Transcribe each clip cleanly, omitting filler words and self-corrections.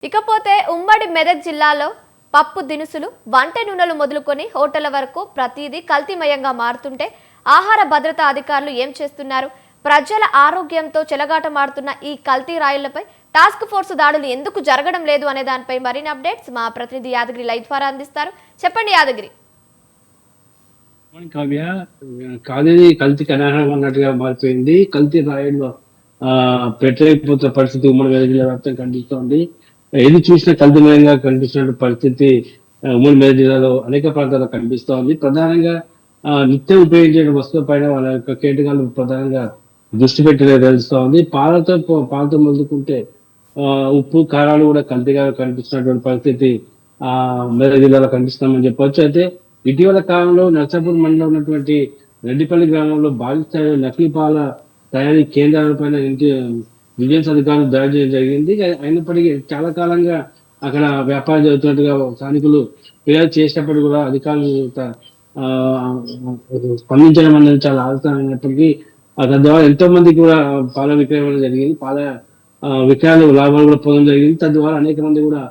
ఇకపోతే ఉమ్మడి మెదక్ జిల్లాలో పప్పు దినుసులు, వంట నూనెలు మొదలుకొని హోటళ్ల వరకు ప్రతిదీ కల్తీమయంగా మారుతుంటే ఆహార భద్రతా అధికారులు ఏం చేస్తున్నారు? ప్రజల ఆరోగ్యంతో చెలగాటమాడుతున్న ఈ కల్తీ రాయిళ్లపై టాస్క్ ఫోర్స్ దాడులు ఎందుకు జరగడం లేదు అనే దానిపై మరిన్ని అప్డేట్స్ మా ప్రతినిధి యాదగిరి లైవ్ ద్వారా అందిస్తారు. చెప్పండి యాదగిరి. కావ్య, కాదేది కల్తీ కనాహం అన్నట్టుగా మారిపోయింది. కల్తీ రాయల్లో పెట్టలేకపోతున్న పరిస్థితి ఉమ్మడి మెదక్ జిల్లా వ్యాప్తంగా కనిపిస్తోంది. ఏది చూసినా కల్తీమయంగా కనిపిస్తున్న పరిస్థితి ఉమ్మడి మెదక్ జిల్లాలో అనేక ప్రాంతాల్లో కనిపిస్తోంది. ప్రధానంగా నిత్యం ఉపయోగించే వస్తువుల పైన వాళ్ళ యొక్క కేటగాళ్ళు ప్రధానంగా దృష్టి పెట్టిన తెలుస్తోంది. పాలతో మొదలుకుంటే ఉప్పు కారాలు కూడా కల్తీగా కనిపిస్తున్నటువంటి పరిస్థితి మెదక్ జిల్లాలో కనిపిస్తామని చెప్పొచ్చు. అయితే ఇటీవల కాలంలో నర్సాపూర్ మండలంలో ఉన్నటువంటి రెడ్డిపల్లి గ్రామంలో భారీ స్థాయిలో నకిలీ పాల తయారీ కేంద్రాలపైన విజిలెన్స్ అధికారులు దాడి చేయడం జరిగింది. అయినప్పటికీ చాలా కాలంగా అక్కడ వ్యాపారం జరుగుతున్నట్టుగా స్థానికులు ఫిర్యాదు చేసినప్పుడు కూడా అధికారులు స్పందించడం అనేది చాలా ఆలస్యమైనప్పటికీ తద్వారా ఎంతో మందికి కూడా పాల విక్రయం జరిగింది. పాల విక్రయాలు లాభాలు కూడా పొందడం జరిగింది. తద్వారా అనేక మంది కూడా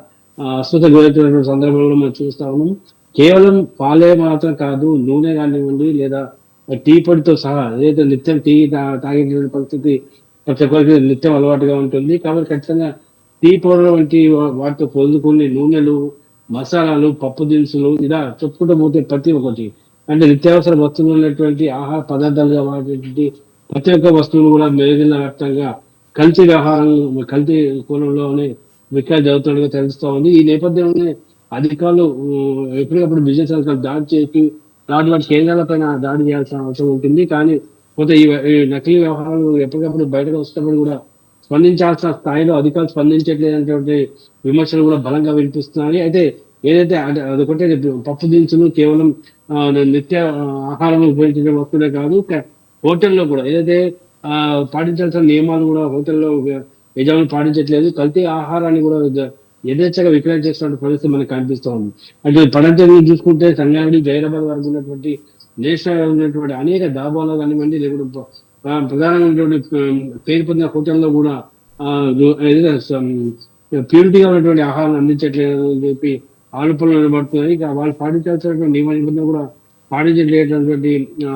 అస్వస్థ గురవుతున్నటువంటి సందర్భంలో మనం చూస్తా ఉన్నాం. కేవలం పాలే మాత్రం కాదు, నూనె కానివ్వండి లేదా టీ పొడితో సహా ఏదైతే నిత్యం టీ తాగేటువంటి పరిస్థితి ప్రతి ఒక్కరికి నిత్యం అలవాటుగా ఉంటుంది. కాబట్టి ఖచ్చితంగా టీ పౌడర్ వంటి వాటితో పొందుకునే నూనెలు, మసాలాలు, పప్పు దినుసులు ఇలా చెప్పుకుంటూ పోతే ప్రతి ఒక్కటి అంటే నిత్యావసర వస్తువులు ఉన్నటువంటి ఆహార పదార్థాలుగా వాడేటువంటి ప్రతి ఒక్క వస్తువులు కూడా మెరుగిన వ్యాప్తంగా కల్తీ వ్యవహారం, కల్తీ కోణంలోనే విక్రయం జరుగుతున్నట్టుగా తెలుస్తూ ఉంది. ఈ నేపథ్యంలోనే అధికారులు ఎప్పటికప్పుడు బిజినెస్ అధికారులు దాడి చేసి వాటి కేంద్రాలపైన దాడి చేయాల్సిన అవసరం ఉంటుంది. కానీ పోతే ఈ నకిలీ వ్యవహారాలు ఎప్పటికప్పుడు బయటకు వస్తున్నప్పుడు కూడా స్పందించాల్సిన స్థాయిలో అధికారులు స్పందించట్లేదనేటువంటి విమర్శలు కూడా బలంగా వినిపిస్తున్నాయి. అయితే ఏదైతే అదొకటే పప్పు దినుసులు కేవలం నిత్య ఆహారం ఉపయోగించే వస్తువులే కాదు, హోటల్లో కూడా ఏదైతే పాటించాల్సిన నియమాలు కూడా హోటల్లో యజమానులు పాటించట్లేదు. కల్తీ ఆహారాన్ని కూడా యథేచ్ఛగా విక్రయం చేస్తున్న పరిస్థితి మనకు కనిపిస్తూ ఉంది. అంటే పడంచెలు చూసుకుంటే సంగారెడ్డి, జైరాబాద్ వరకు ఉన్నటువంటి నేషనల్ ఉన్నటువంటి అనేక దాబాలో కానివ్వండి, లేకపోతే ప్రధానమైనటువంటి పేరు పొందిన హోటల్లో కూడా ప్యూరిటీగా ఉన్నటువంటి ఆహారం అందించట్లేదు అని చెప్పి ఆరోపణలు నిలబడుతున్నాయి. ఇక వాళ్ళు పాటించాల్సినటువంటి నియమ నిబంధనలు కూడా పాటించలేటువంటి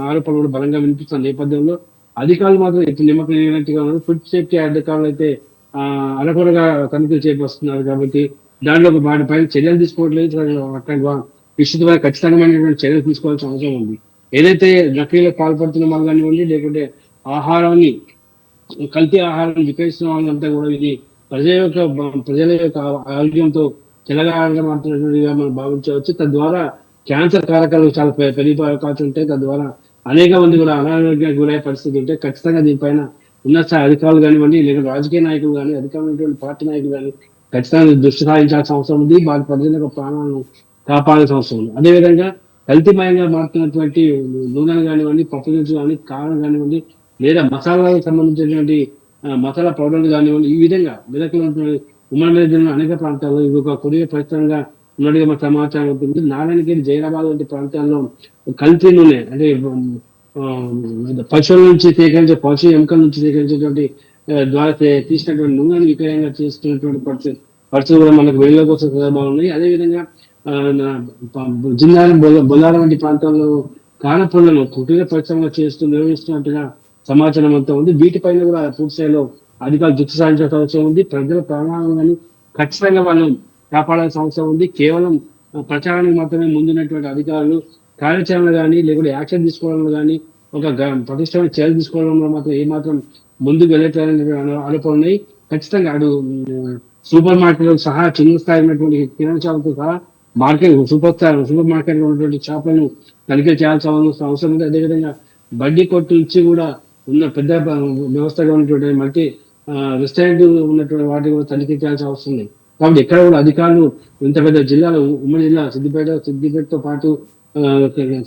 ఆరోపణలు కూడా బలంగా వినిపిస్తున్న నేపథ్యంలో అధికారులు మాత్రం ఎప్పుడు నిమ్మకం లేనట్టుగా ఉన్నారు. ఫుడ్ సేఫ్టీ అధికారులు అయితే అరకొరగా తనిఖీలు చేపడుతున్నారు. కాబట్టి దాంట్లో వాటిపైన చర్యలు తీసుకోవట్లేదు. అట్లా విస్తృతమైన ఖచ్చితమైనటువంటి చర్యలు తీసుకోవాల్సిన అవసరం ఉంది. ఏదైతే నకిలీలకు పాల్పడుతున్న వాళ్ళు కానివ్వండి, లేకుంటే ఆహారాన్ని కల్తీ ఆహారాన్ని విక్రయిస్తున్న వాళ్ళంతా కూడా ఇది ప్రజల యొక్క ఆరోగ్యంతో చెలగాటమాడుతున్నట్టుగా మనం భావించవచ్చు. తద్వారా క్యాన్సర్ కారకాలు చాలా పెరిగిపోయే అవకాశం ఉంటాయి. తద్వారా అనేక మంది కూడా అనారోగ్యానికి గురయ్యే పరిస్థితి ఉంటే ఖచ్చితంగా దీనిపైన ఉన్నత అధికారులు కానివ్వండి, లేదా రాజకీయ నాయకులు కానీ, అధికారమైనటువంటి పార్టీ నాయకులు కానీ ఖచ్చితంగా దృష్టి సారించాల్సిన అవసరం ఉంది. వారి ప్రజల యొక్క ప్రాణాలను కాపాడాల్సిన అవసరం ఉంది. అదేవిధంగా కల్తీమయంగా మారుతున్నటువంటి నూనెలు కానివ్వండి, పప్పు దినుసులు కానీ, కారం కానివ్వండి, లేదా మసాలాలకు సంబంధించినటువంటి మసాలా పౌడర్లు కానివ్వండి, ఈ విధంగా మెదక్లో ఉమ్మడి మెదక్ అనేక ప్రాంతాల్లో ఇవి ఒక కొద్దిగా పరిశ్రమగా ఉన్నట్టుగా మన సమాచారం ఉంటుంది. నారాయణగిరి, జైరాబాద్ వంటి ప్రాంతాల్లో కల్తీ నూనె అంటే పశువుల నుంచి సేకరించే పశు ఎముకల నుంచి సేకరించేటువంటి ద్వారా తీసినటువంటి నూనెను విక్రయంగా చేస్తున్నటువంటి పరిస్థితులు కూడా మనకు వెలుగులోకి వస్తున్న సందర్భాలు ఉన్నాయి. అదేవిధంగా జిల్లాల బొల్లారం వంటి ప్రాంతాల్లో కానపూలను కుటీర పరిశ్రమగా నిర్వహిస్తున్నట్టుగా సమాచారం అంతా ఉంది. వీటిపైన కూడా పూర్తి స్థాయిలో అధికారులు దృష్టి సారించాల్సిన అవసరం ఉంది. ప్రజల ప్రాణాలను కానీ ఖచ్చితంగా వాళ్ళు కాపాడాల్సిన అవసరం ఉంది. కేవలం ప్రచారానికి మాత్రమే ముందున్నటువంటి అధికారులు కార్యాచరణ కానీ, లేకుంటే యాక్షన్ తీసుకోవడంలో కానీ, ఒక పటిష్టమైన చర్యలు తీసుకోవడంలో మాత్రం ఏమాత్రం ముందుకు వెళ్ళట్లేదని ఆరోపణలు ఉన్నాయి. ఖచ్చితంగా అటు సూపర్ మార్కెట్ సహా చిన్న స్థాయి ఉన్నటువంటి కిరాణా షాపులతో సహా సూపర్ మార్కెట్ లో ఉన్నటువంటి షాపులను తనిఖీ చేయాల్సిన అవసరం ఉంది. అదేవిధంగా బడ్డీ కొట్టు నుంచి కూడా ఉన్న పెద్ద వ్యవస్థగా ఉన్నటువంటి మల్టీ రెస్టారెంట్ ఉన్నటువంటి వాటిని కూడా తనిఖీ చేయాల్సిన అవసరం ఉంది. కాబట్టి ఎక్కడ కూడా అధికారులు ఇంత పెద్ద జిల్లాలో ఉమ్మడి జిల్లా సిద్దిపేటతో పాటు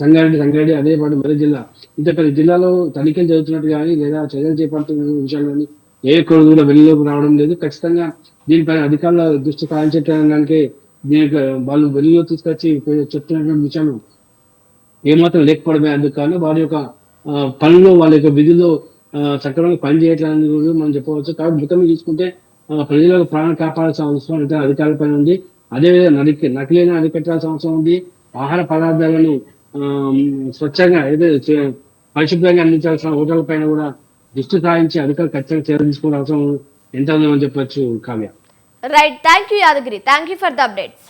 సంగారెడ్డి అదే పాటు మెదక్ జిల్లా ఇంత పెద్ద జిల్లాలో తనిఖీలు జరుగుతున్నట్టు కానీ లేదా చర్యలు చేపడుతున్న విషయాలు కానీ ఏ ఒక్కరు కూడా వెలుగులోకి రావడం లేదు. ఖచ్చితంగా దీనిపైన అధికారుల దృష్టి సారించడానికి దీనికి వాళ్ళు వెలుగులో తీసుకొచ్చి చెప్తున్నటువంటి విషయాలు ఏమాత్రం లేకపోవడమే. అందుకని వారి యొక్క పనులు, వాళ్ళ యొక్క విధుల్లో సక్రమంగా పని చేయట్లని కూడా మనం చెప్పవచ్చు. కాబట్టి మొత్తం చూసుకుంటే ప్రజలకు ప్రాణం కాపాడాల్సిన అవసరం అయితే అధికారులపైన ఉంది. అదేవిధంగా నకిలీని అరికట్టాల్సిన అవసరం ఉంది. ఆహార పదార్థాలను స్వచ్ఛంగా ఏదైతే పరిశుభ్రంగా అందించాల్సిన హోటల్ పైన కూడా దృష్టి సారించి అధికారులు ఖచ్చితంగా చర్యలు తీసుకోవాల్సిన అవసరం ఎంత ఉందని చెప్పొచ్చు Kavya. Right, thank you Yadagiri, thank you for the updates.